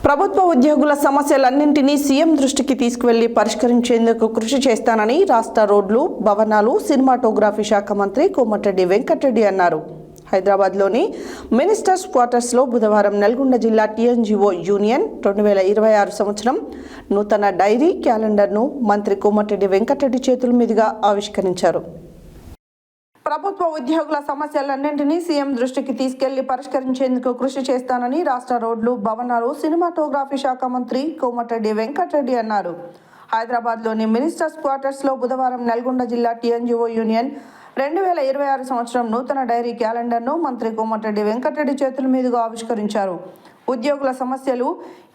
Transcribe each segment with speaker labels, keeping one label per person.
Speaker 1: ప్రభుత్వ ఉద్యోగుల సమస్యలన్నింటినీ సీఎం దృష్టికి తీసుకువెళ్లి పరిష్కరించేందుకు కృషి చేస్తానని రాష్ట్ర రోడ్లు, భవనాలు, సినిమాటోగ్రఫీ శాఖ మంత్రి కోమటిరెడ్డి వెంకటరెడ్డి అన్నారు. హైదరాబాద్లోని మినిస్టర్స్ క్వార్టర్స్లో బుధవారం నల్గొండ జిల్లా టీఎన్జీఓ యూనియన్ 2026 సంవత్సరం నూతన డైరీ క్యాలెండర్ను మంత్రి కోమటిరెడ్డి వెంకటరెడ్డి చేతుల మీదుగా ఆవిష్కరించారు. ప్రభుత్వ ఉద్యోగుల సమస్యలన్నింటినీ సీఎం దృష్టికి తీసుకెళ్లి పరిష్కరించేందుకు కృషి చేస్తానని రాష్ట్ర రోడ్లు, భవనాలు, సినిమాటోగ్రఫీ శాఖ మంత్రి కోమటిరెడ్డి వెంకటరెడ్డి అన్నారు. హైదరాబాద్లోని మినిస్టర్స్ క్వార్టర్స్లో బుధవారం నల్గొండ జిల్లా టీఎన్జీఓ యూనియన్ 2026 సంవత్సరం నూతన డైరీ క్యాలెండర్ను మంత్రి కోమటిరెడ్డి వెంకటరెడ్డి చేతుల మీదుగా ఆవిష్కరించారు. ఉద్యోగుల సమస్యలు,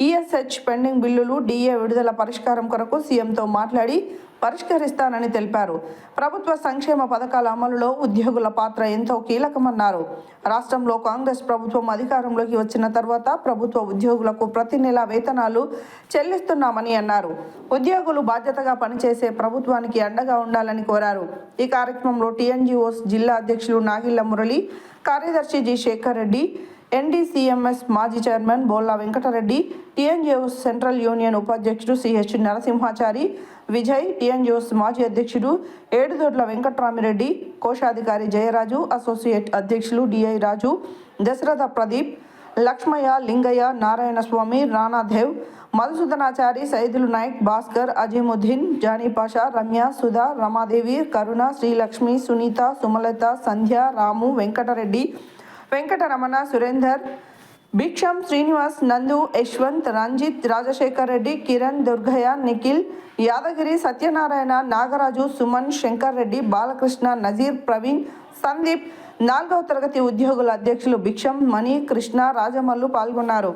Speaker 1: ఈఎస్హెచ్ పెండింగ్ బిల్లులు, డిఏ విడుదల పరిష్కారం కొరకు సీఎంతో మాట్లాడి పరిష్కరిస్తానని తెలిపారు. ప్రభుత్వ సంక్షేమ పథకాల అమలులో ఉద్యోగుల పాత్ర ఎంతో కీలకమన్నారు. రాష్ట్రంలో కాంగ్రెస్ ప్రభుత్వం అధికారంలోకి వచ్చిన తర్వాత ప్రభుత్వ ఉద్యోగులకు ప్రతి నెల వేతనాలు చెల్లిస్తున్నామని అన్నారు. ఉద్యోగులు బాధ్యతగా పనిచేసే ప్రభుత్వానికి అండగా ఉండాలని కోరారు. ఈ కార్యక్రమంలో టీఎన్జీఓస్ జిల్లా అధ్యక్షులు నాగిళ్ల మురళి, కార్యదర్శి జి శేఖర్ రెడ్డి, ఎన్డీసీఎంఎస్ మాజీ chairman Bolla Venkatareddy, TNGOs central union ఉపాధ్యక్షుడు సిహెచ్ నరసింహాచారి, విజయ్, టీఎన్జీఓస్ మాజీ అధ్యక్షుడు ఏడుదొడ్ల వెంకట్రామిరెడ్డి, కోశాధికారి జయరాజు, అసోసియేట్ అధ్యక్షులు డిఐ రాజు, దశరథ ప్రదీప్, లక్ష్మయ్య, లింగయ్య, నారాయణస్వామి, రానాదేవ్, మధుసూదనాచారి, సైదులు నాయక్, భాస్కర్, అజీముద్దీన్, జానీపాషా, రమ్య, సుధా, రమాదేవి, కరుణ, శ్రీలక్ష్మి, సునీత, సుమలత, సంధ్య, రాము, వెంకటరెడ్డి, వెంకటరమణ, సురేందర్, భిక్షం, శ్రీనివాస్, నందు, యశ్వంత్, రంజిత్, రాజశేఖర్ రెడ్డి, కిరణ్, దుర్గయ్య, నిఖిల్, యాదగిరి, సత్యనారాయణ, నాగరాజు, సుమన్, శంకర్ రెడ్డి, బాలకృష్ణ, నజీర్, ప్రవీణ్, సందీప్, 4వ తరగతి ఉద్యోగుల అధ్యక్షులు భిక్షం, మణి, కృష్ణ, రాజమల్లు పాల్గొన్నారు.